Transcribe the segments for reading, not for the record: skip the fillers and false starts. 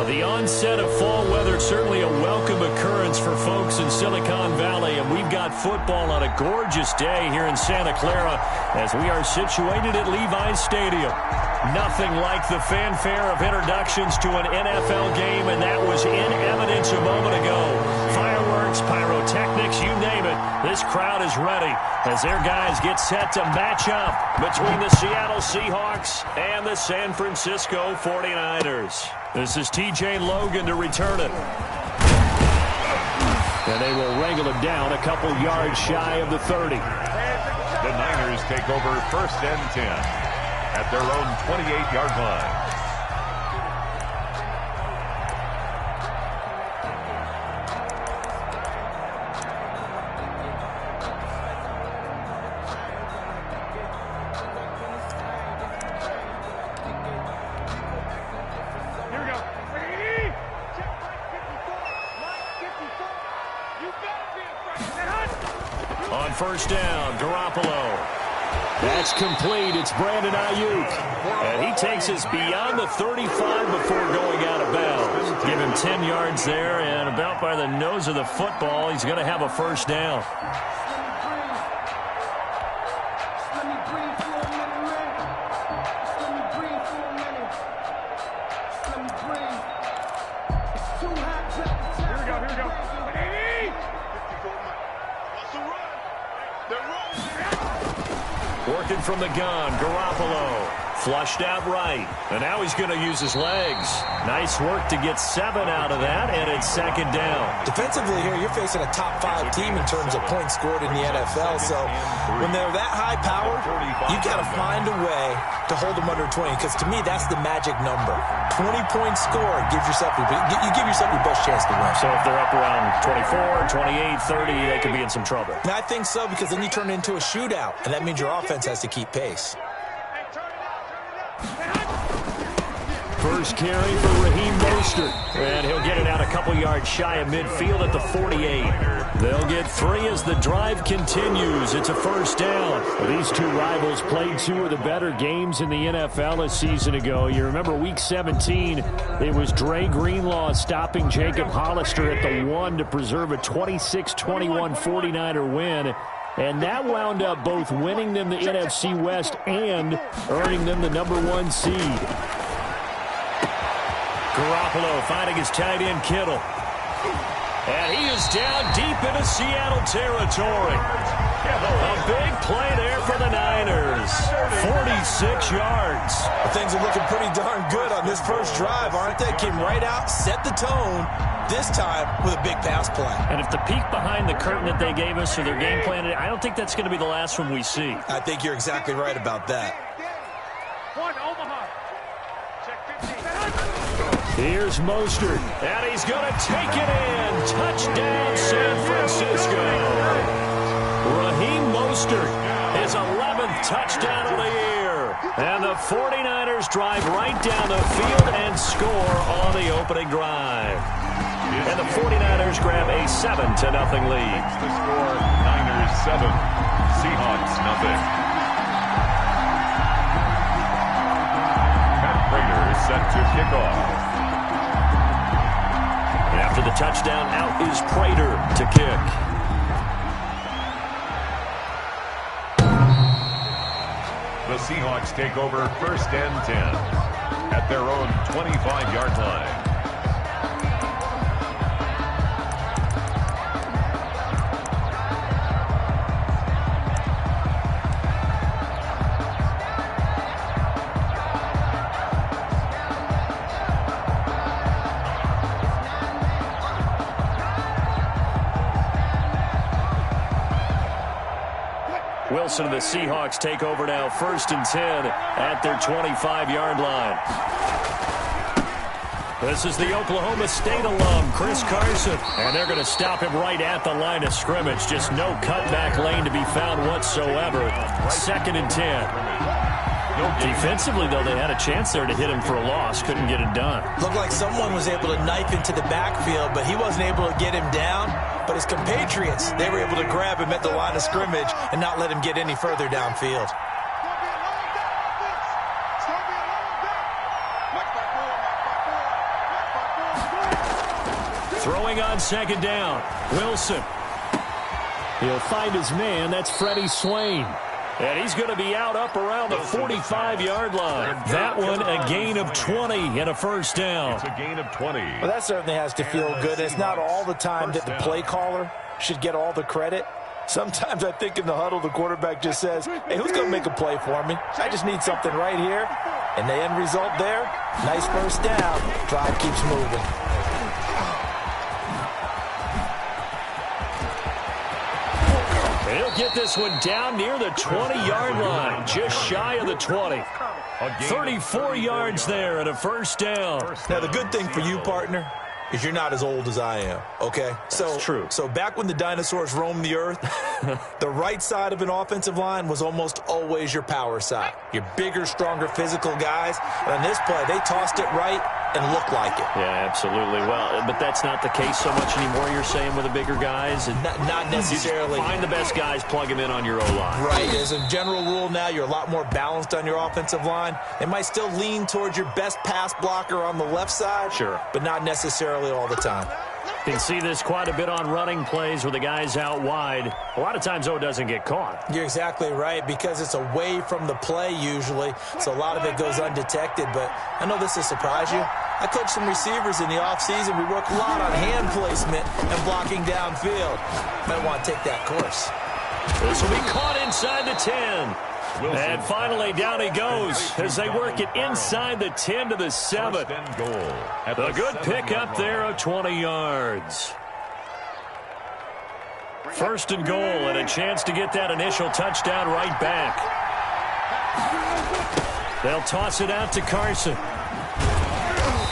The onset of fall weather, certainly a welcome occurrence for folks in Silicon Valley, and we've got football on a gorgeous day here in Santa Clara as we are situated at Levi's Stadium. Nothing like the fanfare of introductions to an NFL game, and that was in evidence a moment ago. Fireworks, pyrotechnics, you name it. This crowd is ready as their guys get set to match up between the Seattle Seahawks and the San Francisco 49ers. This is TJ Logan to return it. And they will wrangle him down a couple yards shy of the 30. The Niners take over 1st and 10 at their own 28-yard line. On 1st down, Garoppolo. That's complete. It's Brandon Ayuk. And he takes us beyond the 35 before going out of bounds. Give him 10 yards there, and about by the nose of the football, he's going to have a 1st down. Working from the gun, Garoppolo. Flushed out right. And now he's going to use his legs. Nice work to get 7 out of that, and it's 2nd down. Defensively here, you're facing a top 5 team in terms of points scored in the NFL. So when they're that high powered, you've got to find a way to hold them under 20. Because to me, that's the magic number. 20 points scored gives yourself you give yourself your best chance to win. So if they're up around 24, 28, 30, they could be in some trouble. And I think so, because then you turn it into a shootout, and that means your offense has to keep pace. First carry for Raheem Mostert, and he'll get it out a couple yards shy of midfield at the 48. They'll get 3 as the drive continues. It's a 1st down. These two rivals played 2 of the better games in the NFL a season ago. You remember Week 17, it was Dre Greenlaw stopping Jacob Hollister at the 1 to preserve a 26-21 49er win. And that wound up both winning them the NFC West and earning them the #1 seed. Garoppolo finding his tight end Kittle. And he is down deep into Seattle territory. A big play there for the Niners. 46 yards. Well, things are looking pretty darn good on this first drive, aren't they? Came right out, set the tone, this time with a big pass play. And if the peek behind the curtain that they gave us or their game plan, I don't think that's going to be the last one we see. I think you're exactly right about that. Here's Mostert, and he's going to take it in. Touchdown, San Francisco. Raheem Mostert, his 11th touchdown of the year. And the 49ers drive right down the field and score on the opening drive. And the 49ers grab a 7-0 lead. The score, Niners 7, Seahawks 0. Matt Prater is set to kick off. After the touchdown, out is Prater to kick. The Seahawks take over 1st and 10 at their own 25-yard line. Wilson and the Seahawks take over now, 1st and 10 at their 25-yard line. This is the Oklahoma State alum, Chris Carson. And they're going to him right at the line of scrimmage. Just no cutback lane to be found whatsoever. 2nd and 10. Defensively, though, they had a chance there to hit him for a loss. Couldn't get it done. Looked like someone was able to knife into the backfield, but he wasn't able to get him down. But his compatriots, they were able to grab him at the line of scrimmage and not let him get any further downfield. Throwing on second down. Wilson. He'll find his man. That's Freddie Swain. And he's going to be out up around the 45-yard line. That one a gain of 20 and a first down. It's a gain of 20. Well, that certainly has to feel good. It's not all the time that the play caller should get all the credit. Sometimes I think in the huddle, the quarterback just says, hey, who's going to make a play for me? I just need something right here. And the end result there, nice first down. Drive keeps moving. He'll get this one down near the 20-yard line, just shy of the 20. 34 yards there and a first down. Now, the good thing for you, partner, is you're not as old as I am, okay? That's true. So back when the dinosaurs roamed the earth, the right side of an offensive line was almost always your power side. Your bigger, stronger, physical guys. And on this play, they tossed it right and looked like it. Yeah, absolutely. Well, but that's not the case so much anymore, you're saying, with the bigger guys? Not necessarily. You find the best guys, plug them in on your O-line. Right. As a general rule now, you're a lot more balanced on your offensive line. It might still lean towards your best pass blocker on the left side. Sure. But not necessarily all the time. You can see this quite a bit on running plays where the guy's out wide. A lot of times, doesn't get caught. You're exactly right, because it's away from the play usually, so a lot of it goes undetected. But I know this will surprise you. I coach some receivers in the offseason. We work a lot on hand placement and blocking downfield. Might want to take that course. This will be caught inside the 10. And finally, down he goes as they work it inside the 10 to the 7. A good pickup there of 20 yards. First and goal, and a chance to get that initial touchdown right back. They'll toss it out to Carson.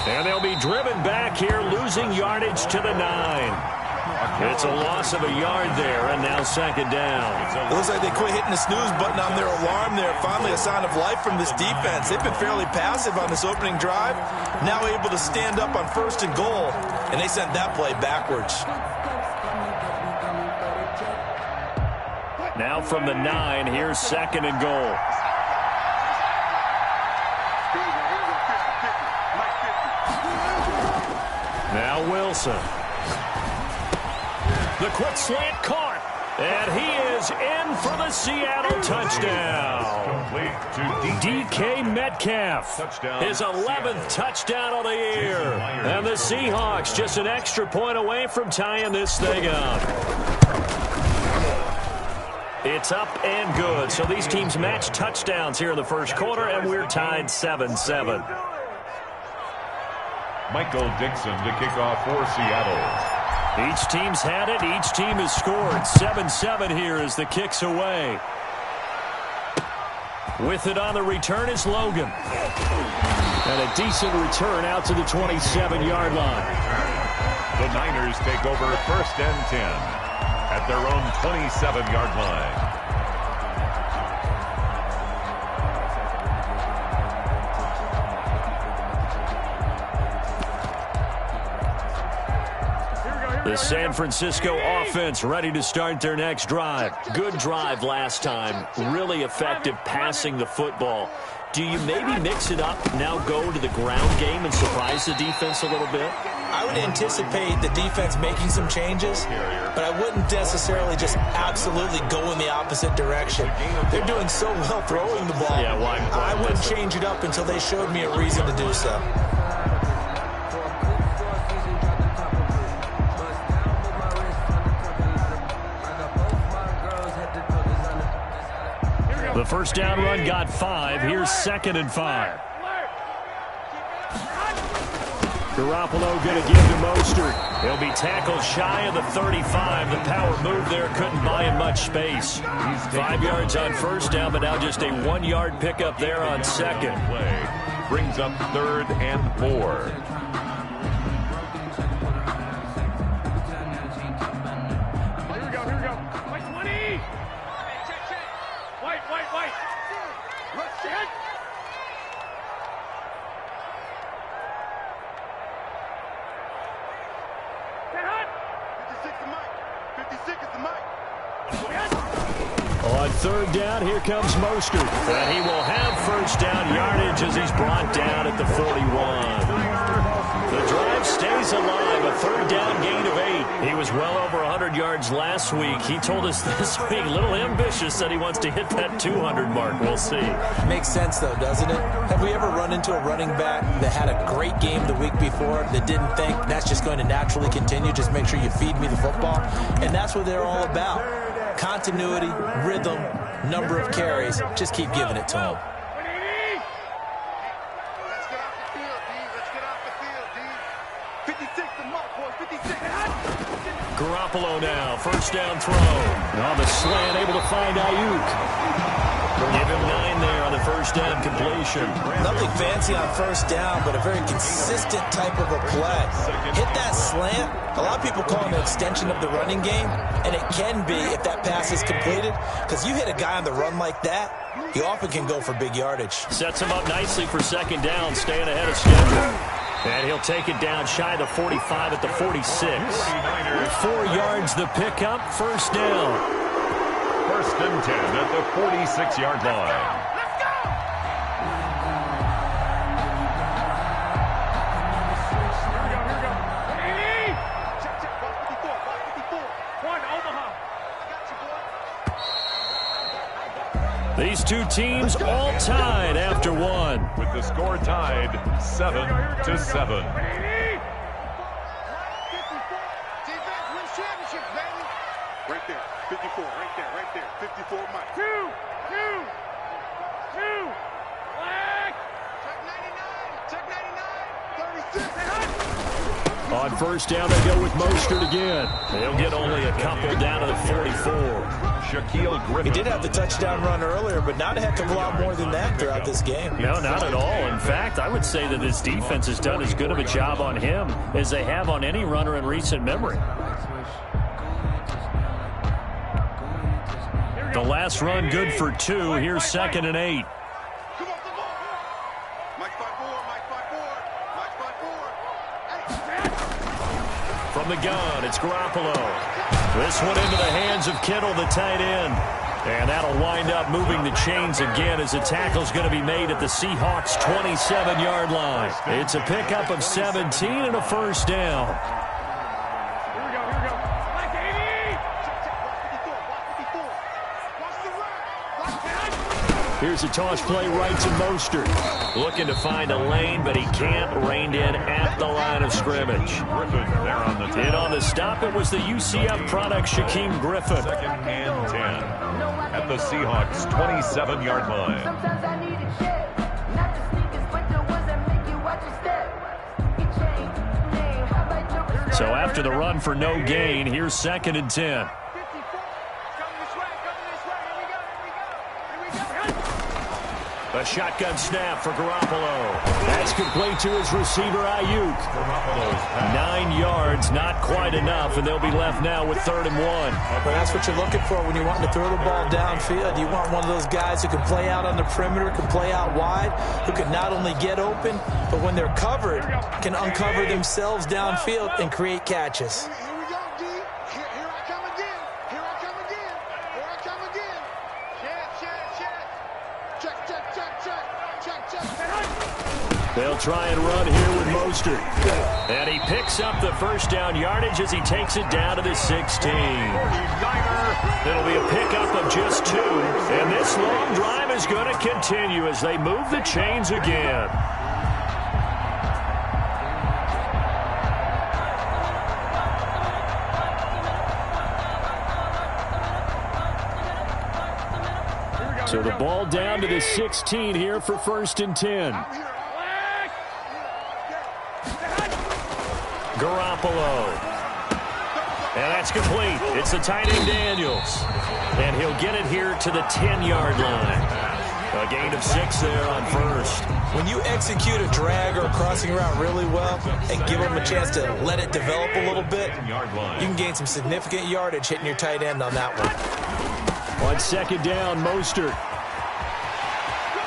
And they'll be driven back here, losing yardage to the 9. It's a loss of a yard there, and now second down. It looks like they quit hitting the snooze button on their alarm there. Finally a sign of life from this defense. They've been fairly passive on this opening drive. Now able to stand up on first and goal, and they sent that play backwards. Now from the 9, here's second and goal. Now Wilson. The quick slant caught. And he is in for the Seattle touchdown. DK Metcalf. His 11th touchdown of the year. And the Seahawks just an extra point away from tying this thing up. It's up and good. So these teams match touchdowns here in the first quarter, and we're tied 7-7. Michael Dixon to kick off for Seattle. Each team's had it. Each team has scored. 7-7 here as the kick's away. With it on the return is Logan. And a decent return out to the 27-yard line. The Niners take over first and 10 at their own 27-yard line. The San Francisco offense ready to start their next drive. Good drive last time. Really effective passing the football. Do you maybe mix it up, now go to the ground game and surprise the defense a little bit? I would anticipate the defense making some changes, but I wouldn't necessarily just absolutely go in the opposite direction. They're doing so well throwing the ball. Yeah, why I wouldn't change it up until they showed me a reason to do so. The first down run got 5. Here's second and 5. Garoppolo going to give to Mostert. He'll be tackled shy of the 35. The power move there couldn't buy him much space. 5 yards on first down, but now just a 1-yard pickup there on second. Brings up third and 4. On third down, here comes Mostert. And he will have first down yardage as he's brought down at the 41. The drive stays alive. A third down He was well over 100 yards last week. He told us this week, a little ambitious, that he wants to hit that 200 mark. We'll see. Makes sense, though, doesn't it? Have we ever run into a running back that had a great game the week before that didn't think that's just going to naturally continue? Just make sure you feed me the football. And that's what they're all about. Continuity, rhythm, number of carries. Just keep giving it to them. Garoppolo now, first down throw. On the slant, able to find Ayuk. Give him 9 there on the first down completion. Nothing fancy on first down, but a very consistent type of a play. Hit that slant. A lot of people call it an extension of the running game, and it can be if that pass is completed, because you hit a guy on the run like that, he often can go for big yardage. Sets him up nicely for second down, staying ahead of schedule. And he'll take it down shy of the 45 at the 46. 4 yards the pickup, first down. First and 10 at the 46-yard line. Let's go! Here we go. Check, 54. 1, Omaha. These two teams all tied after one. With the score tied 7-7. Defense wins championships, baby. Right there, 54, right there, 54, Mike. 2. Flag. Check 99, 36. On first down, they go with Mostert again. They'll get only a couple down to the 44. Shaquille Griffin. He did have the touchdown run earlier, but not a heck of a lot more than that throughout this game. No, not at all. In fact, I would say that this defense has done as good of a job on him as they have on any runner in recent memory. The last run good for 2. Here's 2nd and 8. Come on. Mike 5-4. From the gun, it's Garoppolo. This one into the hands of Kittle, the tight end. And that'll wind up moving the chains again as the tackle's going to be made at the Seahawks' 27-yard line. It's a pickup of 17 and a first down. Here we go. Like 80. Here's a toss play right to Mostert. Looking to find a lane, but he can't. Reined in at the line of scrimmage. Griffin there on the And on the stop, it was the UCF product, Shaquem Griffin. 2nd and 10 at the Seahawks' 27-yard line. Sometimes I need a check, not the sneakers, but the ones that make you watch your step. So after the run for no gain, here's 2nd and 10. A shotgun snap for Garoppolo. That's complete to his receiver, Ayuk. 9 yards, not quite enough, and they'll be left now with 3rd and 1. But that's what you're looking for when you want to throw the ball downfield. You want one of those guys who can play out on the perimeter, can play out wide, who can not only get open, but when they're covered, can uncover themselves downfield and create catches. Here we go, D. Here I come again. Check. They'll try and run here with Mostert. And he picks up the first down yardage as he takes it down to the 16. It'll be a pickup of just 2. And this long drive is going to continue as they move the chains again. So the ball down to the 16 here for 1st and 10. Garoppolo. And that's complete. It's the tight end Daniels. And he'll get it here to the 10-yard line. A gain of 6 there on first. When you execute a drag or a crossing route really well and give them a chance to let it develop a little bit, you can gain some significant yardage hitting your tight end on that one. On 2nd down, Mostert.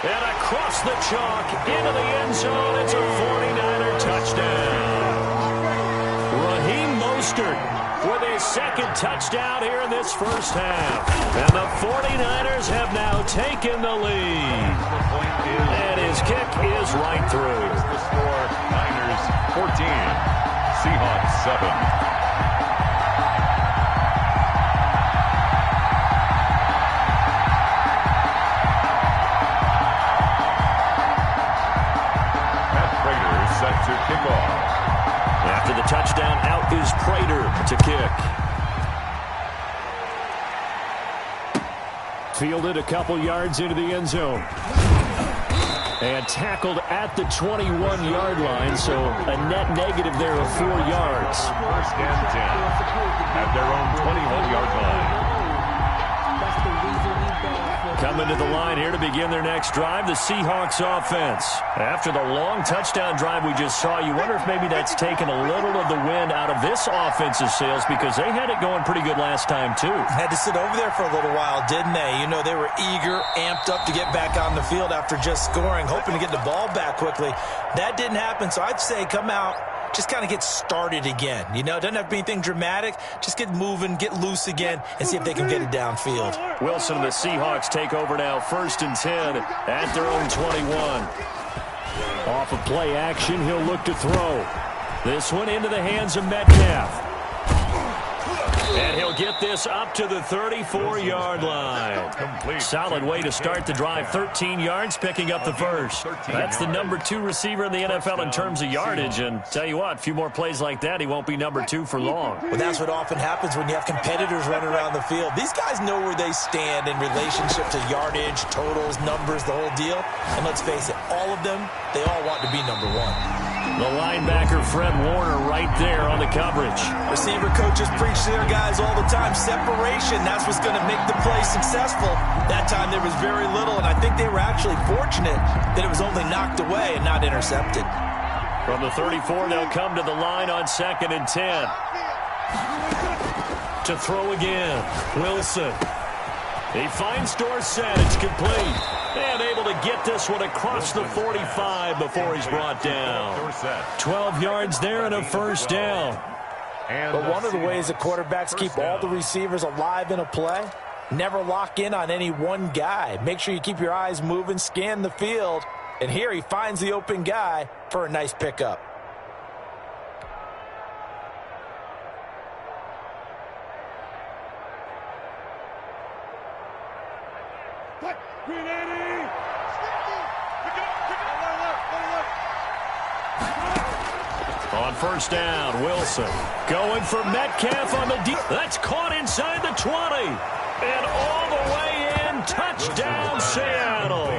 And across the chalk into the end zone. It's a 49er touchdown. Raheem Mostert with his 2nd touchdown here in this first half. And the 49ers have now taken the lead. And his kick is right through. The score, Niners 14, Seahawks 7. After the touchdown, out is Prater to kick. Fielded a couple yards into the end zone. And tackled at the 21-yard line, so a net negative there of 4 yards. First and 10 at their own 21-yard line. Coming to the line here to begin their next drive, the Seahawks offense. After the long touchdown drive we just saw, you wonder if maybe that's taken a little of the wind out of this offense's sails because they had it going pretty good last time, too. Had to sit over there for a little while, didn't they? You know, they were eager, amped up to get back on the field after just scoring, hoping to get the ball back quickly. That didn't happen, so I'd say come out, just kind of get started again. You know, it doesn't have to be anything dramatic. Just get moving, get loose again, and see if they can get it downfield. Wilson and the Seahawks take over now, 1st and 10 at their own 21. Off of play action, he'll look to throw. This one into the hands of Metcalf. And he'll get this up to the 34-yard line. Solid way to start the drive. 13 yards, picking up the first. That's the number 2 receiver in the NFL in terms of yardage. And tell you what, a few more plays like that, he won't be number 2 for long. Well, that's what often happens when you have competitors running around the field. These guys know where they stand in relationship to yardage, totals, numbers, the whole deal. And let's face it, all of them, they all want to be number 1. The linebacker, Fred Warner, right there on the coverage. Receiver coaches preach to their guys all the time. Separation, that's what's going to make the play successful. That time there was very little, and I think they were actually fortunate that it was only knocked away and not intercepted. From the 34, they'll come to the line on 2nd and 10. To throw again, Wilson. He finds Dorsett. It's complete. And able to get this one across the 45 before he's brought down. 12 yards there and a first down. But one of the ways the quarterbacks keep all the receivers alive in a play, never lock in on any one guy. Make sure you keep your eyes moving, scan the field. And here he finds the open guy for a nice pickup. On first down, Wilson going for Metcalf on the deep. That's caught inside the 20. And all the way in, touchdown Seattle.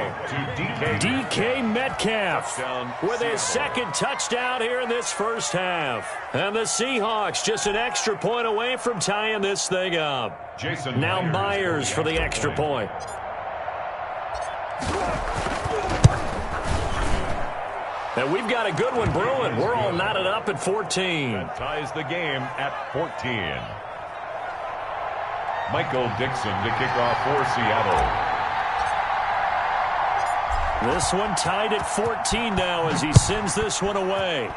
DK Metcalf with his 2nd touchdown here in this first half. And the Seahawks just an extra point away from tying this thing up. Now Myers for the extra point. And we've got a good one brewing. We're all knotted up at 14. That ties the game at 14. Michael Dixon to kick off for Seattle. This one tied at 14 now as he sends this one away.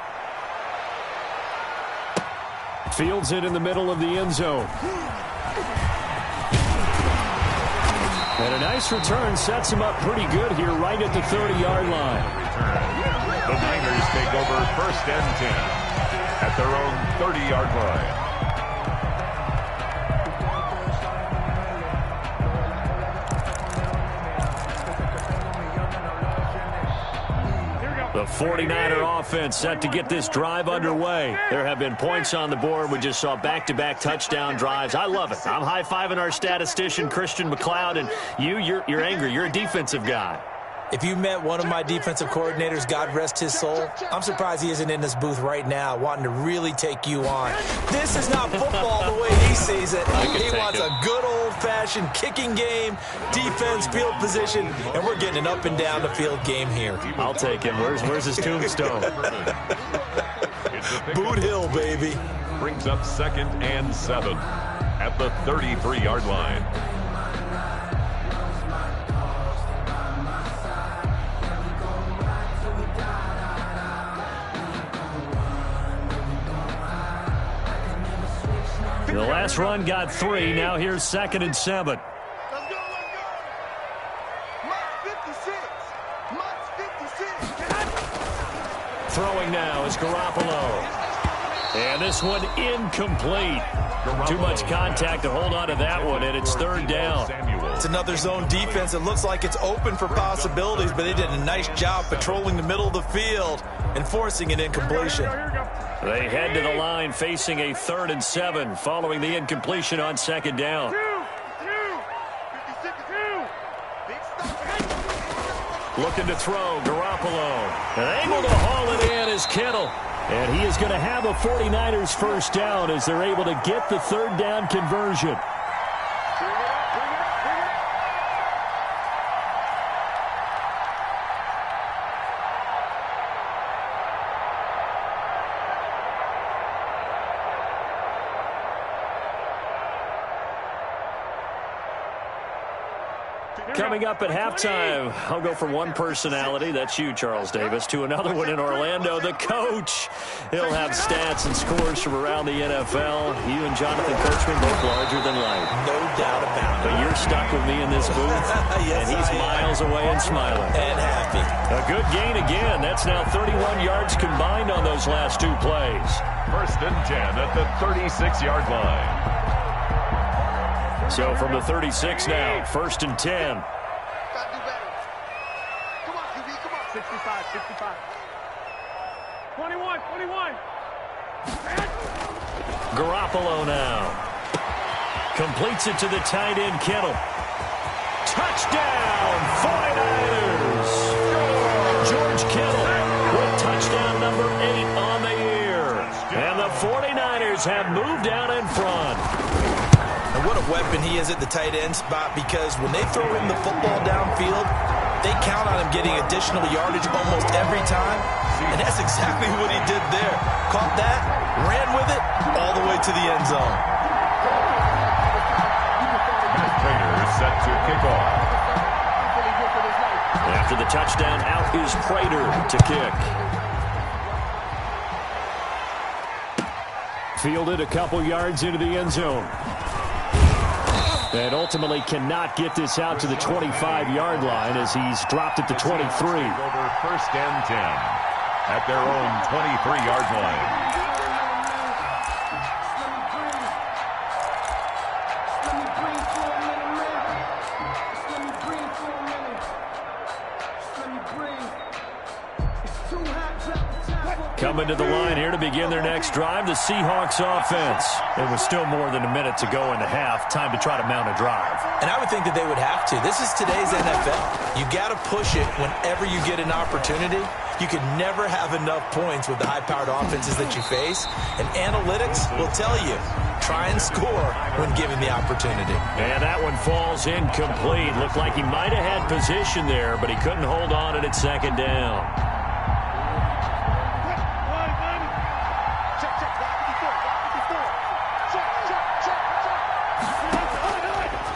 Fields it in the middle of the end zone. And a nice return sets him up pretty good here right at the 30-yard line. The Niners take over 1st and 10 at their own 30-yard line. The 49er offense set to get this drive underway. There have been points on the board. We just saw back-to-back touchdown drives. I love it. I'm high-fiving our statistician, Christian McLeod, and you're angry. You're a defensive guy. If you met one of my defensive coordinators, God rest his soul, I'm surprised he isn't in this booth right now wanting to really take you on. This is not football the way he sees it. He wants a good old-fashioned kicking game, defense, field position, and we're getting an up-and-down-the-field game here. I'll take him. Where's his tombstone? Boot Hill, baby. Brings up 2nd and 7 at the 33-yard line. The last run got 3. Now here's 2nd and 7. Let's go, let's go. Mark 56. Mark 56. Throwing now is Garoppolo. And this one incomplete. Too much contact to hold on to that one, and it's 3rd down. It's another zone defense. It looks like it's open for possibilities, but they did a nice job patrolling the middle of the field and forcing an incompletion. They head to the line facing a 3rd and 7 following the incompletion on 2nd down. Looking to throw, Garoppolo. And able to haul it in is Kittle. And he is going to have a 49ers first down as they're able to get the 3rd down conversion. Coming up at halftime, I'll go from one personality, that's you, Charles Davis, to another one in Orlando, the coach. He'll have stats and scores from around the NFL. You and Jonathan Coachman both larger than life. No doubt about it. But you're stuck with me in this booth, yes, and he's miles away and smiling. And happy. A good gain again. That's now 31 yards combined on those last 2 plays. 1st and 10 at the 36-yard line. So from the 36 now, 1st and 10. Gotta do better. Come on, QB, come on. 65, 65. 21, 21. Garoppolo now. Completes it to the tight end, Kittle. Touchdown, 49ers! George Kittle with touchdown number 8 on the year. And the 49ers have moved out in front. And what a weapon he is at the tight end spot, because when they throw him the football downfield, they count on him getting additional yardage almost every time. And that's exactly what he did there. Caught that, ran with it, all the way to the end zone. Prater set to kick off. After the touchdown, out is Prater to kick. Fielded a couple yards into the end zone. And ultimately cannot get this out to the 25-yard line as he's dropped it to 23. Over 1st and 10 at their own 23-yard line. Coming to the line here to begin their next drive, the Seahawks offense. It was still more than a minute to go in the half. Time to try to mount a drive. And I would think that they would have to. This is today's NFL. You got to push it whenever you get an opportunity. You can never have enough points with the high-powered offenses that you face. And analytics will tell you, try and score when given the opportunity. And that one falls incomplete. Looked like he might have had position there, but he couldn't hold on at it 2nd down.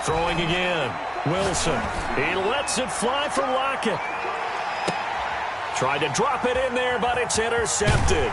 Throwing again. Wilson. He lets it fly for Lockett. Tried to drop it in there, but it's intercepted.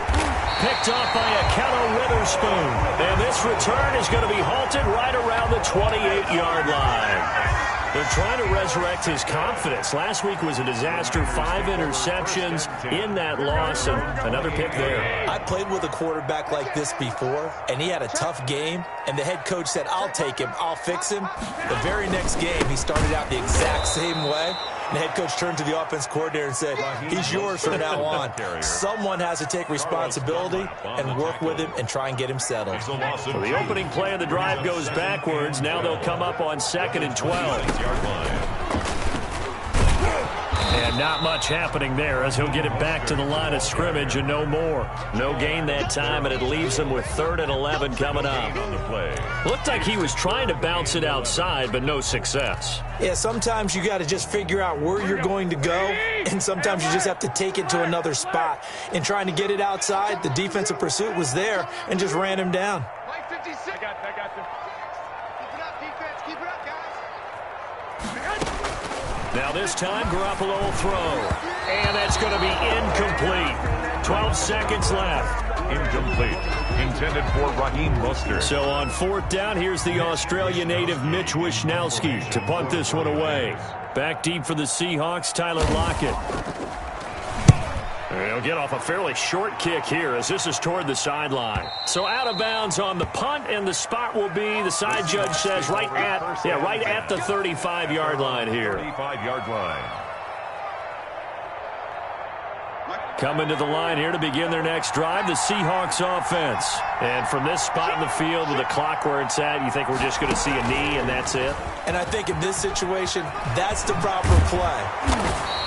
Picked off by Akello Witherspoon. And this return is going to be halted right around the 28-yard line. They're trying to resurrect his confidence. Last week was a disaster. 5 interceptions in that loss, and another pick there. I played with a quarterback like this before, and he had a tough game, and the head coach said, I'll take him, I'll fix him. The very next game, he started out the exact same way. And the head coach turned to the offense coordinator and said, he's yours from now on. Someone has to take responsibility and work with him and try and get him settled. So the opening play of the drive goes backwards. Now they'll come up on 2nd and 12. And not much happening there as he'll get it back to the line of scrimmage and no more. No gain that time, and it leaves him with 3rd and 11 coming up. Looked like he was trying to bounce it outside, but no success. Yeah, sometimes you got to just figure out where you're going to go, and sometimes you just have to take it to another spot. In trying to get it outside, the defensive pursuit was there and just ran him down. Play 56. I got you. Keep it up, defense. Keep it up, guys. Now this time, Garoppolo will throw. And that's going to be incomplete. 12 seconds left. Incomplete. Intended for Raheem Mostert. So on 4th down, here's the Australia native Mitch Wishnowsky to punt this one away. Back deep for the Seahawks, Tyler Lockett. He'll get off a fairly short kick here as this is toward the sideline. So out of bounds on the punt, and the spot will be, the side judge says, right at the 35-yard line here. 35-yard line. Coming to the line here to begin their next drive, the Seahawks offense. And from this spot in the field with the clock where it's at, you think we're just going to see a knee and that's it? And I think in this situation, that's the proper play.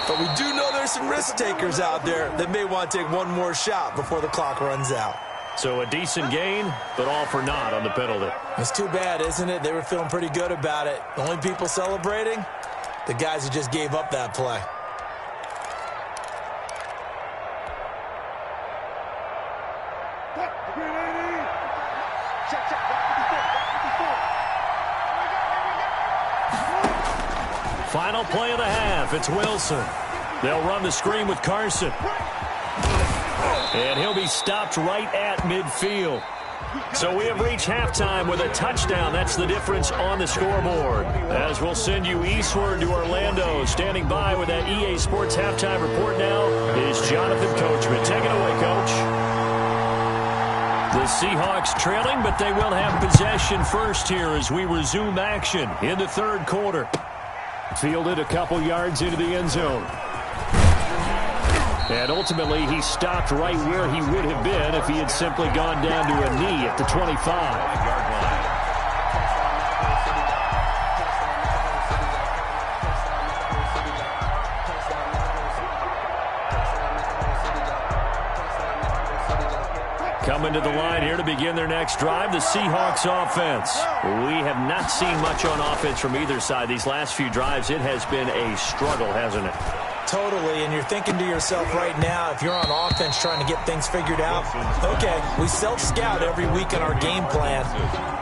But we do know there's some risk takers out there that may want to take one more shot before the clock runs out. So a decent gain, but all for naught on the penalty. It's too bad, isn't it? They were feeling pretty good about it. The only people celebrating, the guys who just gave up that play. Final play of the half. It's Wilson. They'll run the screen with Carson. And he'll be stopped right at midfield. So we have reached halftime with a touchdown. That's the difference on the scoreboard. As we'll send you eastward to Orlando. Standing by with that EA Sports halftime report now is Jonathan Coachman. Take it away, Coach. The Seahawks trailing, but they will have possession first here as we resume action in the third quarter. Fielded a couple yards into the end zone. And ultimately, he stopped right where he would have been if he had simply gone down to a knee at the 25-yard line. Coming to the line here to begin their next drive, the Seahawks offense. We have not seen much on offense from either side. These last few drives, it has been a struggle, hasn't it? Totally, and you're thinking to yourself right now, if you're on offense trying to get things figured out, okay, we self-scout every week in our game plan.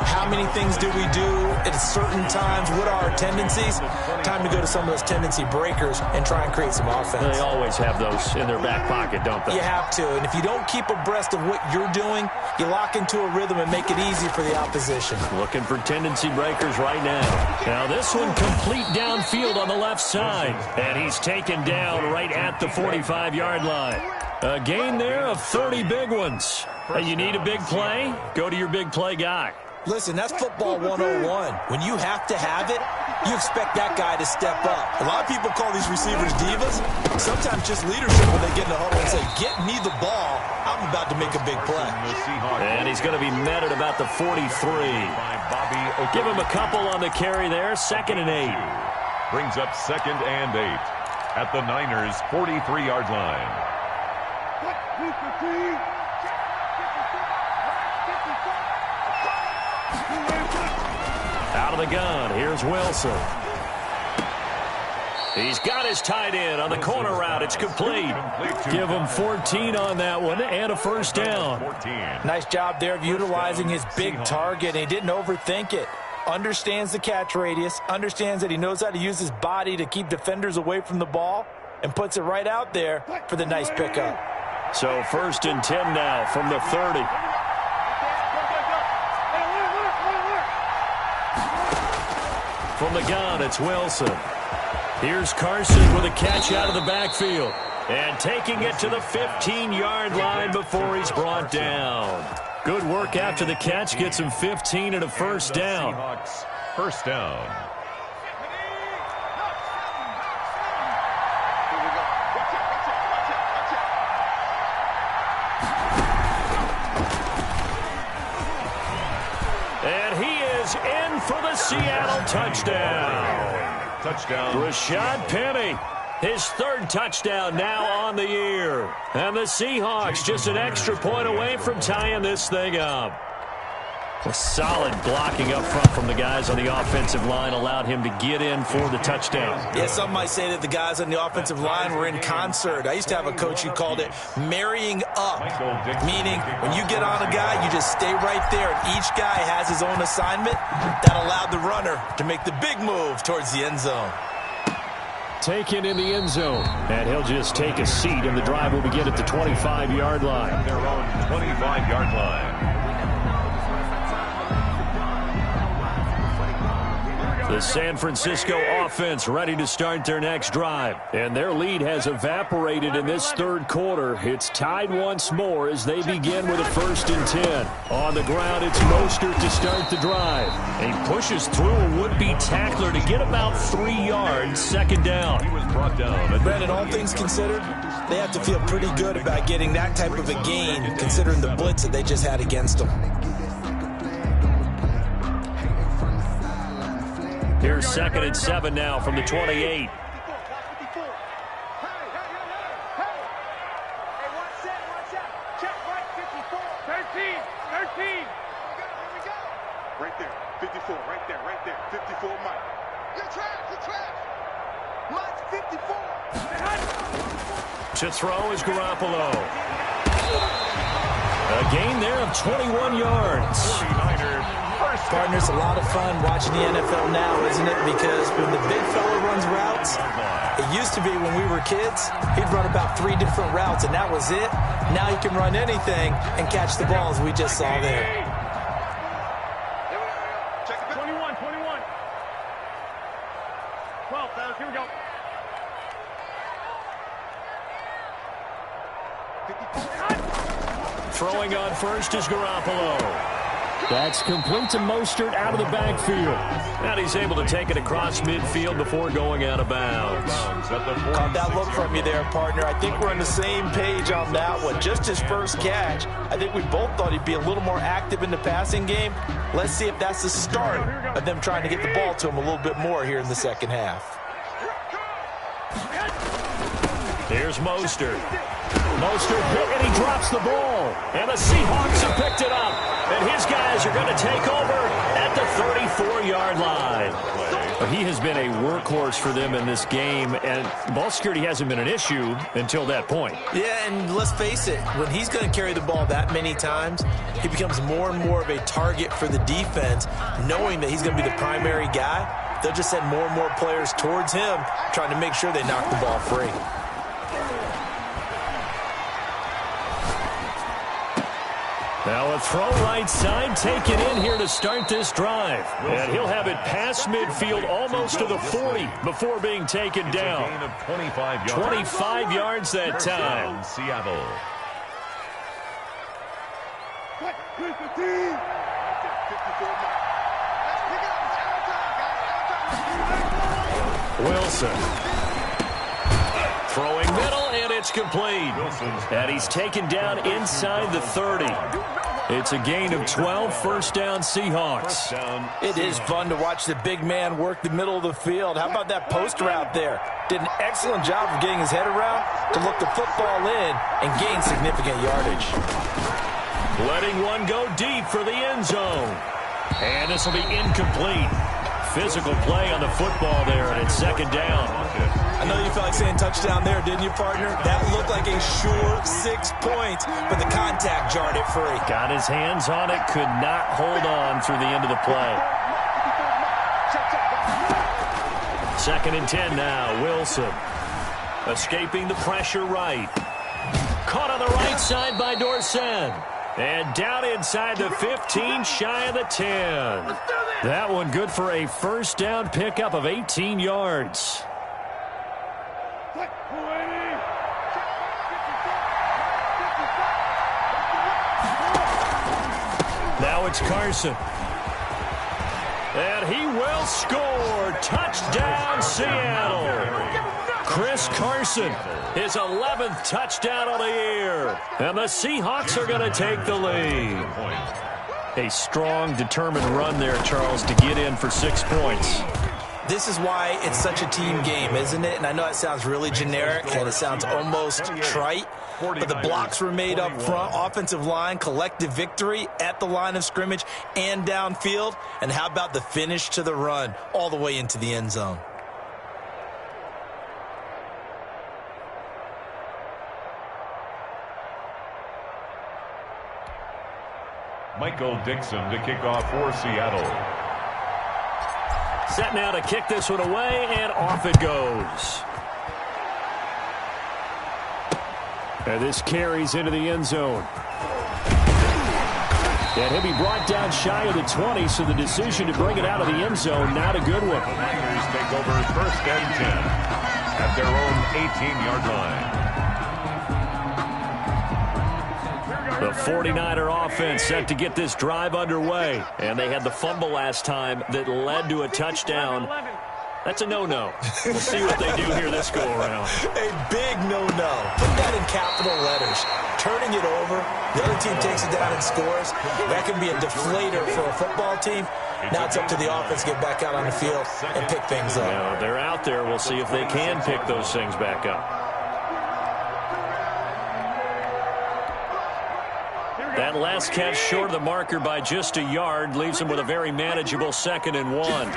How many things do we do at certain times? What are our tendencies? Time to go to some of those tendency breakers and try and create some offense. They always have those in their back pocket, don't they? You have to, and if you don't keep abreast of what you're doing, you lock into a rhythm and make it easy for the opposition. Looking for tendency breakers right now. Now this one complete downfield on the left side, and he's taken down right at the 45-yard line. A gain there of 30 big ones. Hey, you need a big play? Go to your big play guy. Listen, that's football 101. When you have to have it, you expect that guy to step up. A lot of people call these receivers divas. Sometimes just leadership when they get in the huddle and say, get me the ball. I'm about to make a big play. And he's going to be met at about the 43. Give him a couple on the carry there. 2nd and 8. Brings up 2nd and 8 at the Niners' 43-yard line. Out of the gun, here's Wilson. He's got his tight end on the corner route. It's complete. Give him 14 on that one and a first down. Nice job there of utilizing his big target. He didn't overthink it. Understands the catch radius, understands that he knows how to use his body to keep defenders away from the ball, and puts it right out there for the nice pickup. So 1st and 10 now from the 30. From the gun, it's Wilson. Here's Carson with a catch out of the backfield. And taking it to the 15-yard line before he's brought down. Good work after the catch. Gets him 15 and a first down. First down. And he is in for the Seattle touchdown. Touchdown. Rashad Penny. His 3rd touchdown now on the year. And the Seahawks just an extra point away from tying this thing up. A solid blocking up front from the guys on the offensive line allowed him to get in for the touchdown. Yeah, some might say that the guys on the offensive line were in concert. I used to have a coach who called it marrying up, meaning when you get on a guy, you just stay right there, and each guy has his own assignment. That allowed the runner to make the big move towards the end zone. Taken in the end zone, and he'll just take a seat, and the drive will begin at the 25-yard line. Their own 25-yard line. The San Francisco offense ready to start their next drive. And their lead has evaporated in this third quarter. It's tied once more as they begin with a 1st and 10. On the ground, it's Mostert to start the drive. And he pushes through a would-be tackler to get about 3 yards, 2nd down. He was brought down. Brandon, all things considered, they have to feel pretty good about getting that type of a gain, considering the blitz that they just had against them. Here's 2nd and 7 now from the 28. Hey, watch out. Check right 54. 13. Right there. 54, right there. 54, Mike. You're trash. Mike's 54. To throw is Garoppolo. A gain there of 21 yards. 49ers. Partner, it's a lot of fun watching the NFL now, isn't it? Because when the big fella runs routes, it used to be when we were kids, he'd run about 3 different routes, and that was it. Now he can run anything and catch the balls we just saw there. 21. 12, fellas, here we go. 54. Throwing on first is Garoppolo. That's complete to Mostert out of the backfield. And he's able to take it across midfield before going out of bounds. Caught that look from you there, partner. I think we're on the same page on that one. Just his first catch. I think we both thought he'd be a little more active in the passing game. Let's see if that's the start of them trying to get the ball to him a little bit more here in the second half. Here's Mostert. Mostert hit and he drops the ball. And the Seahawks have picked it up. And his guys are going to take over at the 34-yard line. He has been a workhorse for them in this game, and ball security hasn't been an issue until that point. Yeah, and let's face it, when he's going to carry the ball that many times, he becomes more and more of a target for the defense, knowing that he's going to be the primary guy. They'll just send more and more players towards him, trying to make sure they knock the ball free. Now a throw right side taken in here to start this drive. And he'll have it past midfield almost to the 40 before being taken down. 25 yards that time. Seattle. Wilson. Throwing middle, and it's complete. And he's taken down inside the 30. It's a gain of 12, 1st down Seahawks. It is fun to watch the big man work the middle of the field. How about that post route there? Did an excellent job of getting his head around to look the football in and gain significant yardage. Letting one go deep for the end zone. And this will be incomplete. Physical play on the football there, and it's 2nd down. I know you felt like saying touchdown there, didn't you, partner? That looked like a sure 6 points, but the contact jarred it free. Got his hands on it, could not hold on through the end of the play. 2nd and 10 now, Wilson. Escaping the pressure right. Caught on the right side by Dorsett. And down inside the 15, shy of the 10. That one good for a 1st down pickup of 18 yards. Now it's Carson. And he will score. Touchdown, Seattle. Chris Carson, his 11th touchdown of the year. And the Seahawks are going to take the lead. A strong, determined run there, Charles, to get in for 6 points. This is why it's such a team game, isn't it? And I know it sounds really generic and it sounds almost trite, but the blocks were made up front, offensive line, collective victory at the line of scrimmage and downfield. And how about the finish to the run all the way into the end zone? Michael Dixon to kick off for Seattle. Set now to kick this one away, and off it goes. And this carries into the end zone. And he'll be brought down shy of the 20, so the decision to bring it out of the end zone, not a good one. The Niners take over 1st and 10 at their own 18-yard line. The 49er offense set to get this drive underway. And they had the fumble last time that led to a touchdown. That's a no-no. We'll see what they do here this go-around. A big no-no. Put that in capital letters. Turning it over, the other team takes it down and scores. That can be a deflator for a football team. Now it's up to the offense to get back out on the field and pick things up. Yeah, they're out there. We'll see if they can pick those things back up. That last catch short of the marker by just a yard leaves him with a very manageable 2nd and 1.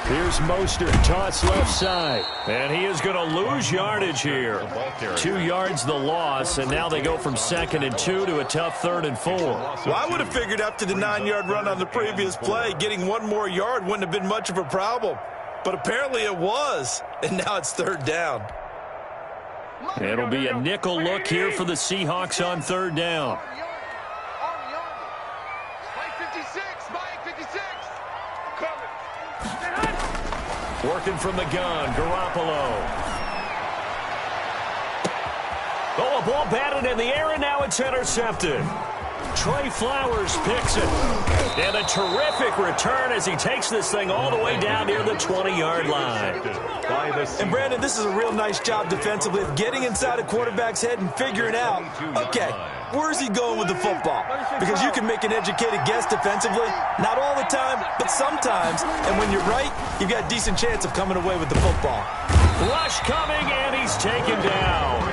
Here's Mostert, toss left side. And he is going to lose yardage here. 2 yards the loss, and now they go from 2nd and 2 to a tough 3rd and 4. Well, I would have figured after the 9-yard run on the previous play, getting 1 more yard wouldn't have been much of a problem. But apparently it was, and now it's 3rd down. It'll be a nickel look here for the Seahawks on 3rd down. Working from the gun, Garoppolo. Oh, a ball batted in the air, and now it's intercepted. Trey Flowers picks it. And a terrific return as he takes this thing all the way down near the 20-yard line. And, Brandon, this is a real nice job defensively of getting inside a quarterback's head and figuring out, okay, where's he going with the football? Because you can make an educated guess defensively. Not all the time, but sometimes. And when you're right, you've got a decent chance of coming away with the football. Rush coming, and he's taken down.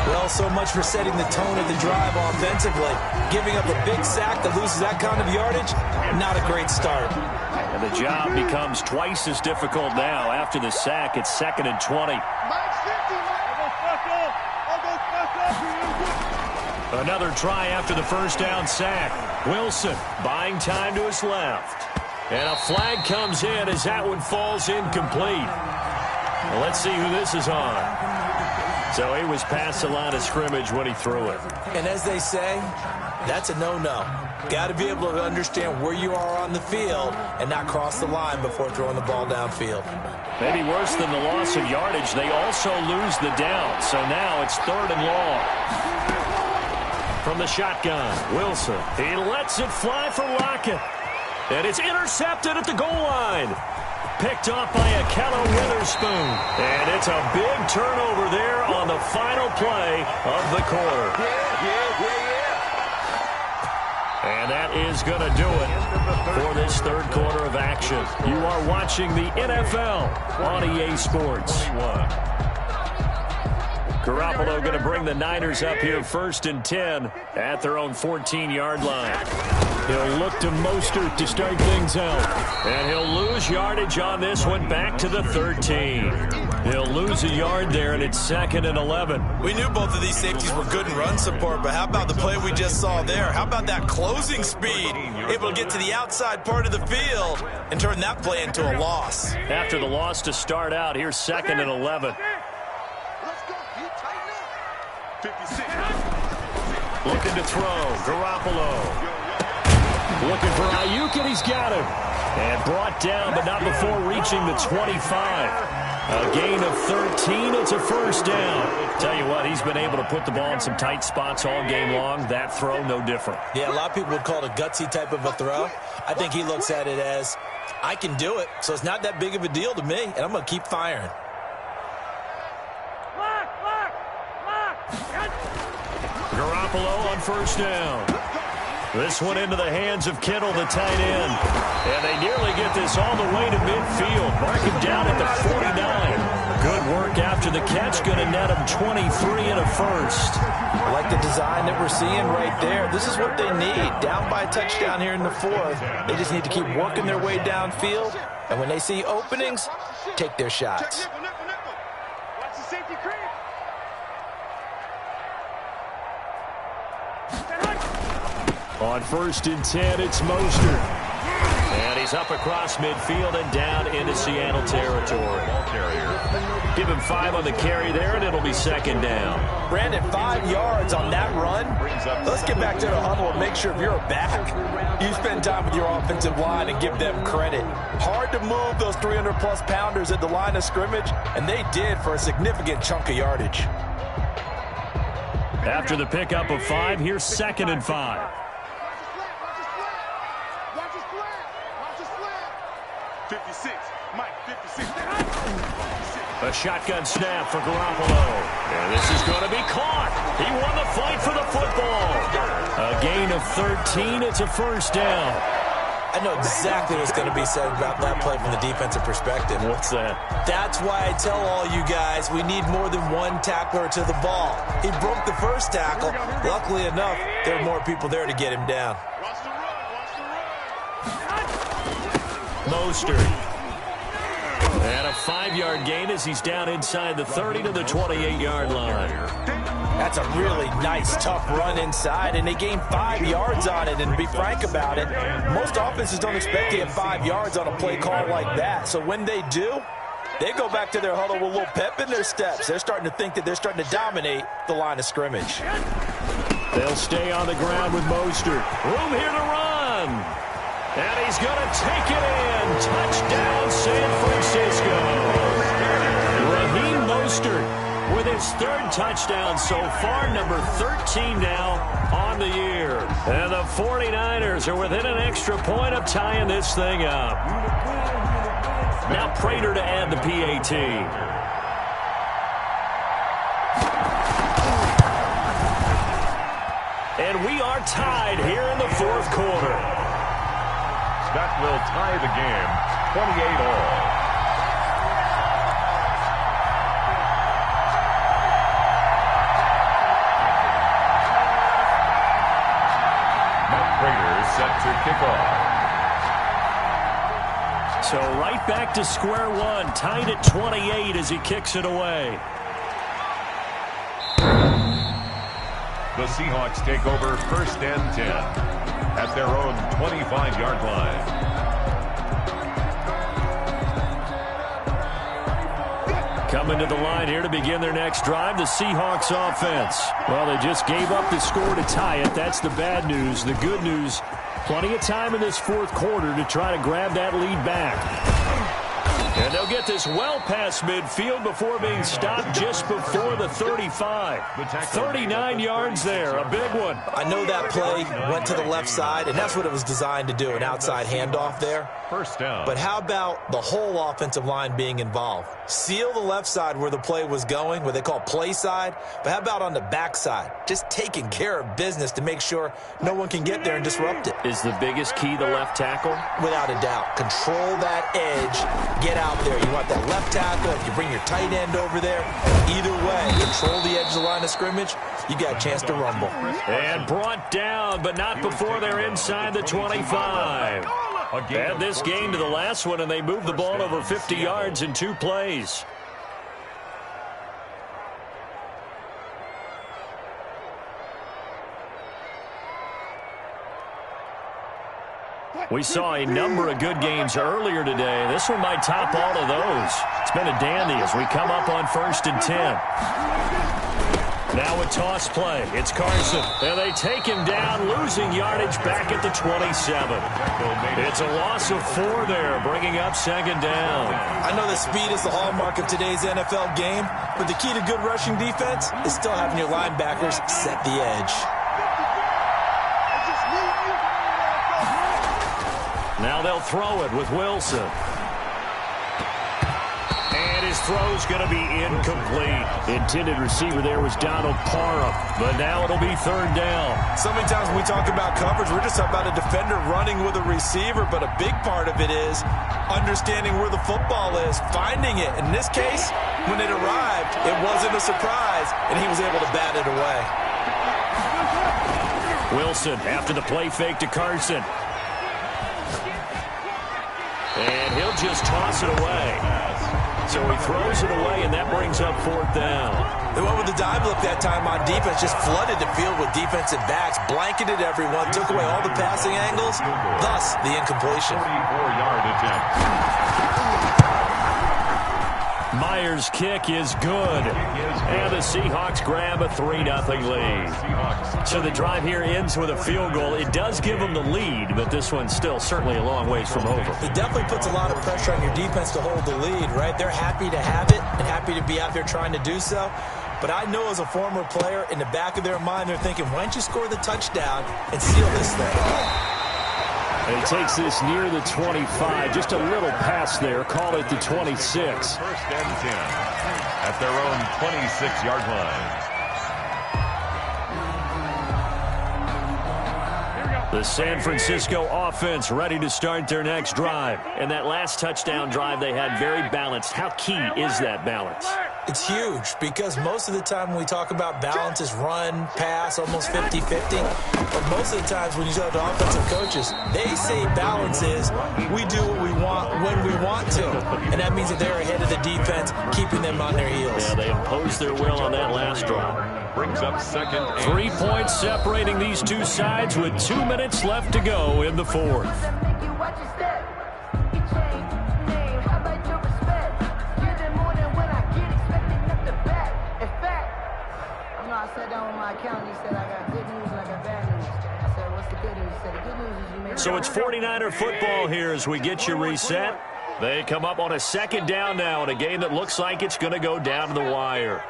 Well, so much for setting the tone of the drive offensively. Giving up a big sack that loses that kind of yardage, not a great start. And the job becomes twice as difficult now. After the sack, it's 2nd and 20. Another try after the 1st down sack. Wilson buying time to his left. And a flag comes in as that one falls incomplete. Well, let's see who this is on. So he was past the line of scrimmage when he threw it. And as they say, that's a no-no. Got to be able to understand where you are on the field and not cross the line before throwing the ball downfield. Maybe worse than the loss of yardage, they also lose the down. So now it's 3rd and long. From the shotgun, Wilson. He lets it fly for Lockett. And it's intercepted at the goal line. Picked off by Akello Witherspoon. And it's a big turnover there on the final play of the quarter. And that is going to do it for this 3rd quarter of action. You are watching the NFL on EA Sports. Garoppolo going to bring the Niners up here 1st and 10 at their own 14-yard line. He'll look to Mostert to start things out. And he'll lose yardage on this one back to the 13. He'll lose a yard there, and it's 2nd and 11. We knew both of these safeties were good in run support, but how about the play we just saw there? How about that closing speed? Able to get to the outside part of the field and turn that play into a loss. After the loss to start out, here's 2nd and 11. Looking to throw, Garoppolo. Looking for Ayuk, and he's got him. And brought down, but not before reaching the 25. A gain of 13. It's a 1st down. Tell you what, he's been able to put the ball in some tight spots all game long. That throw, no different. Yeah, a lot of people would call it a gutsy type of a throw. I think he looks at it as, I can do it, so it's not that big of a deal to me, and I'm going to keep firing. Garoppolo on 1st down. This one into the hands of Kittle, the tight end. And they nearly get this all the way to midfield. Mark him down at the 49. Good work after the catch. Going to net him 23 and a 1st. I like the design that we're seeing right there. This is what they need. Down by a touchdown here in the 4th. They just need to keep working their way downfield. And when they see openings, take their shots. On 1st and 10, it's Mostert. And He's up across midfield and down into Seattle territory. Give him 5 on the carry there, and it'll be second down. Brandon, 5 yards on that run. Let's get back to the huddle and make sure if you're a back, you spend time with your offensive line and give them credit. Hard to move those 300-plus pounders at the line of scrimmage, and they did for a significant chunk of yardage. After the pickup of 5, here's 2nd and 5. 56, Mike, 56. A shotgun snap for Garoppolo. And this is going to be caught. He won the fight for the football. A gain of 13. It's a first down. I know exactly what's going to be said about that play from the defensive perspective. What's that? That's why I tell all you guys we need more than one tackler to the ball. He broke the first tackle. Luckily enough, there were more people there to get him down. Watch the run, watch the run. Mostert. And a 5-yard gain as he's down inside the 30 to the 28-yard line. That's a really nice, tough run inside, and they gained 5 yards on it. And to be frank about it, most offenses don't expect to get 5 yards on a play call like that. So when they do, they go back to their huddle with a little pep in their steps. They're starting to think that they're starting to dominate the line of scrimmage. They'll stay on the ground with Mostert. Room here to run. And he's going to take it in. Touchdown, San Francisco. Raheem Mostert with his 3rd touchdown so far, number 13 now on the year. And the 49ers are within an extra point of tying this thing up. Now Prater to add the PAT. And we are tied here in the 4th quarter. That will tie the game, 28-all. Matt Prater set to kick off. So right back to square one, tied at 28 as he kicks it away. The Seahawks take over 1st and 10. At their own 25-yard line. Coming to the line here to begin their next drive, the Seahawks offense. Well, they just gave up the score to tie it. That's the bad news. The good news, plenty of time in this 4th quarter to try to grab that lead back. And they'll get this well past midfield before being stopped just before the 35. 39 yards there, a big one. I know that play went to the left side, and that's what it was designed to do, an outside handoff there. First down. But how about the whole offensive line being involved? Seal the left side where the play was going, what they call play side. But how about on the back side? Just taking care of business to make sure no one can get there and disrupt it. Is the biggest key the left tackle? Without a doubt. Control that edge. Get out there. You want that left tackle. If you bring your tight end over there, either way, control the edge of the line of scrimmage, you got a chance to rumble. And brought down, but not before they're inside the 25. Add this game to the last one, and they moved the ball over 50 yards in 2 plays. We saw a number of good games earlier today. This one might top all of those. It's been a dandy as we come up on 1st and 10. Now a toss play. It's Carson. And they take him down, losing yardage back at the 27. It's a loss of 4 there, bringing up 2nd down. I know that speed is the hallmark of today's NFL game, but the key to good rushing defense is still having your linebackers set the edge. Now they'll throw it with Wilson. And his throw's going to be incomplete. Intended receiver there was Donald Parham, but now it'll be 3rd down. So many times when we talk about coverage, we're just talking about a defender running with a receiver, but a big part of it is understanding where the football is, finding it. In this case, when it arrived, it wasn't a surprise, and he was able to bat it away. Wilson after the play fake to Carson. And he'll just toss it away. So he throws it away, and that brings up 4th down. They went with the dive look that time on defense, just flooded the field with defensive backs, blanketed everyone, took away all the passing angles, thus the incompletion. 44-yard attempt. Myers' kick is good. And the Seahawks grab a 3-0 lead. So the drive here ends with a field goal. It does give them the lead, but this one's still certainly a long ways from over. It definitely puts a lot of pressure on your defense to hold the lead, right? They're happy to have it and happy to be out there trying to do so. But I know as a former player, in the back of their mind, they're thinking, why don't you score the touchdown and seal this thing? And he takes this near the 25. Just a little pass there. Call it the 26. 1st and 10 at their own 26-yard line. The San Francisco offense ready to start their next drive. And that last touchdown drive they had very balanced. How key is that balance? It's huge because most of the time when we talk about balance is run, pass, almost 50-50. But most of the times when you talk to offensive coaches, they say balance is we do what we want when we want to. And that means that they're ahead of the defense, keeping them on their heels. Yeah, they imposed their will on that last drive. Brings up 2nd and 3 points separating these two sides with 2 minutes left to go in the 4th. So it's 49er football here as we get you reset. They come up on a 2nd down now in a game that looks like it's going to go down to the wire.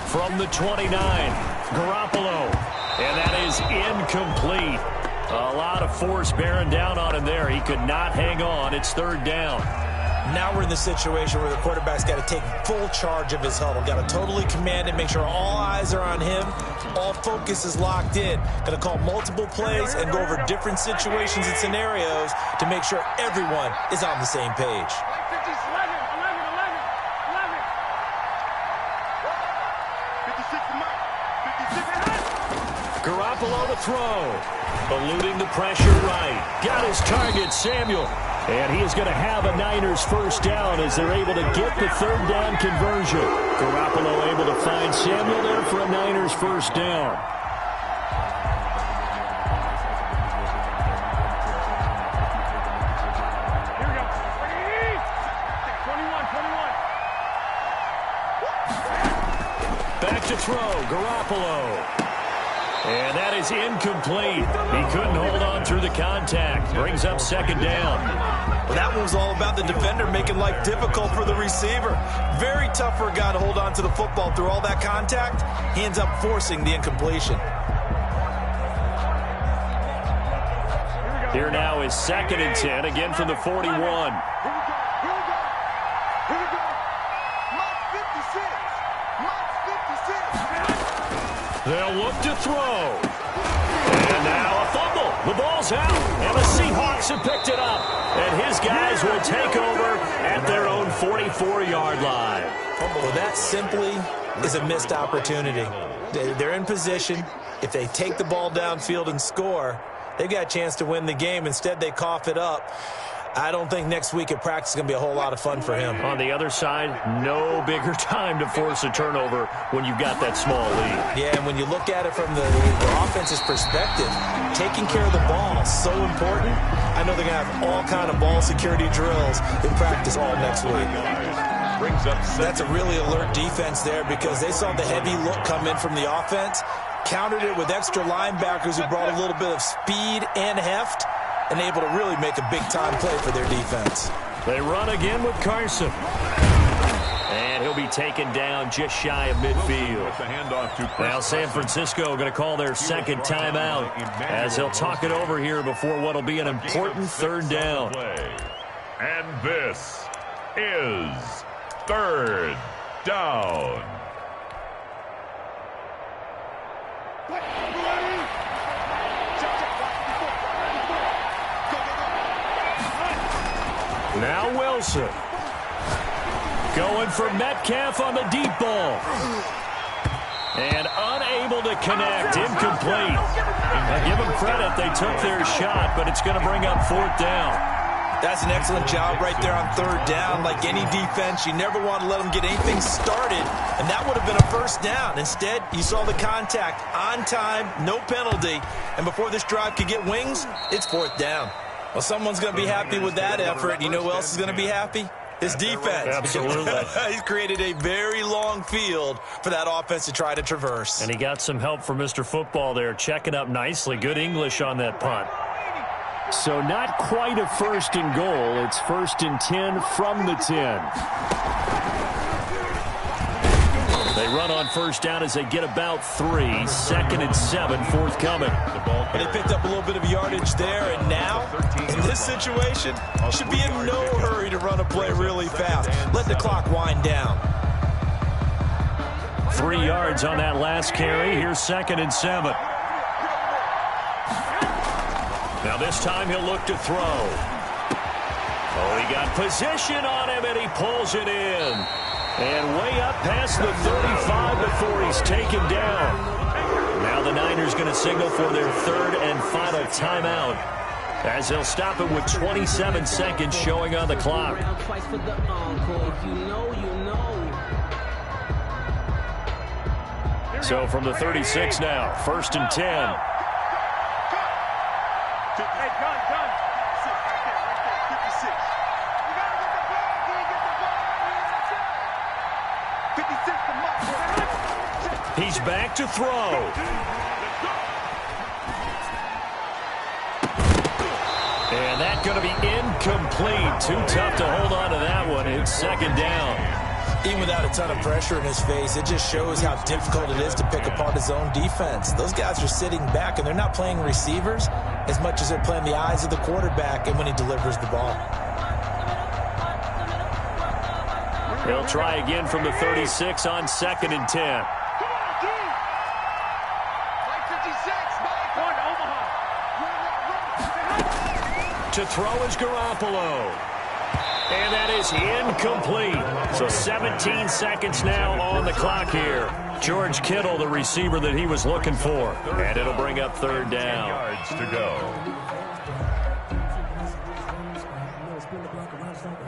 From the 29, Garoppolo. And that is incomplete. A lot of force bearing down on him there. He could not hang on. It's 3rd down. Now we're in the situation where the quarterback's got to take full charge of his huddle. Got to totally command it, make sure all eyes are on him. All focus is locked in. Got to call multiple plays and go over different situations and scenarios to make sure everyone is on the same page. Garoppolo to throw. Eluding the pressure right. Got his target, Samuel. And he is going to have a Niners 1st down as they're able to get the 3rd down conversion. Garoppolo able to find Samuel there for a Niners 1st down. Here we go. 21. Back to throw, Garoppolo. And that is incomplete. He couldn't hold on through the contact. Brings up 2nd down. Well, that one was all about the defender making life difficult for the receiver. Very tough for a guy to hold on to the football through all that contact. He ends up forcing the incompletion. Here now is 2nd and 10, again from the 41. They'll look to throw. And now a fumble. The ball's out. And the Seahawks have picked it up. And his guys will take over at their own 44-yard line. Well, that simply is a missed opportunity. They're in position. If they take the ball downfield and score, they've got a chance to win the game. Instead, they cough it up. I don't think next week at practice is going to be a whole lot of fun for him. On the other side, no bigger time to force a turnover when you've got that small lead. Yeah, and when you look at it from the offense's perspective, taking care of the ball is so important. I know they're going to have all kind of ball security drills in practice all next week. That's a really alert defense there because they saw the heavy look come in from the offense, countered it with extra linebackers who brought a little bit of speed and heft, and able to really make a big-time play for their defense. They run again with Carson. And he'll be taken down just shy of midfield. Now San Francisco going to call their 2nd timeout as they'll talk it over here before what will be an important 3rd down. And this is 3rd down. Now Wilson. Going for Metcalf on the deep ball. And unable to connect. Incomplete. Now give them credit. They took their shot, but it's going to bring up 4th down. That's an excellent job right there on third down. Like any defense, you never want to let them get anything started, and that would have been a first down. Instead, you saw the contact on time, no penalty, and before this drive could get wings, it's fourth down. Well, someone's going to be happy with that effort. You know who else is going to be happy? His defense. Absolutely. He's created a very long field for that offense to try to traverse. And he got some help from Mr. Football there, checking up nicely. Good English on that punt. So not quite a first and goal. It's first and 10 from the 10. They run on first down as they get about 3. Second and 7 forthcoming. They picked up a little bit of yardage there, and now, in this situation, should be in no hurry to run a play really fast. Let the clock wind down. 3 yards on that last carry. Here's second and 7. Now this time he'll look to throw. Oh, he got position on him, and he pulls it in. And way up past the 35 before he's taken down. Now the Niners going to signal for their third and final timeout, as they'll stop it with 27 seconds showing on the clock. So from the 36 now, first and 10. He's back to throw. And that's going to be incomplete. Too tough to hold on to that one. It's second down. Even without a ton of pressure in his face, it just shows how difficult it is to pick apart his own defense. Those guys are sitting back, and they're not playing receivers as much as they're playing the eyes of the quarterback and when he delivers the ball. They'll try again from the 36 on second and 10. To throw is Garoppolo. And that is incomplete. So 17 seconds now on the clock here. George Kittle, the receiver that he was looking for. And it'll bring up third down. Yards to go.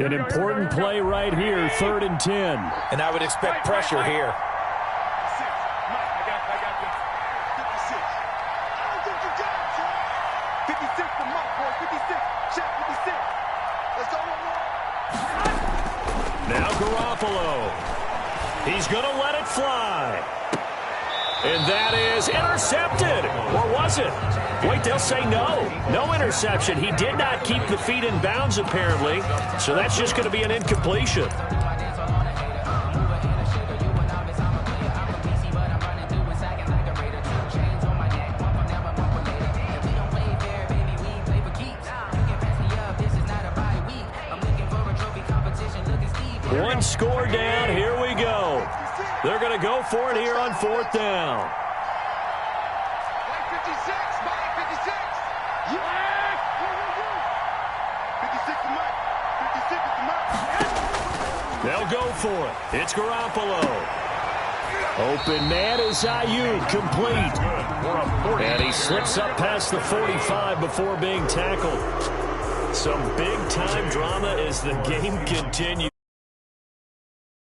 An important play right here, third and 10. And I would expect pressure here. Now Garoppolo. He's going to let it fly. And that is intercepted. Or was it? Wait, they'll say no. No interception. He did not keep the feet in bounds, apparently. So that's just going to be an incompletion. One score down. Here we go. They're going to go for it here on fourth down. They'll go for it. It's Garoppolo. Open man is Ayuk, complete. And he slips up past the 45 before being tackled. Some big-time drama as the game continues.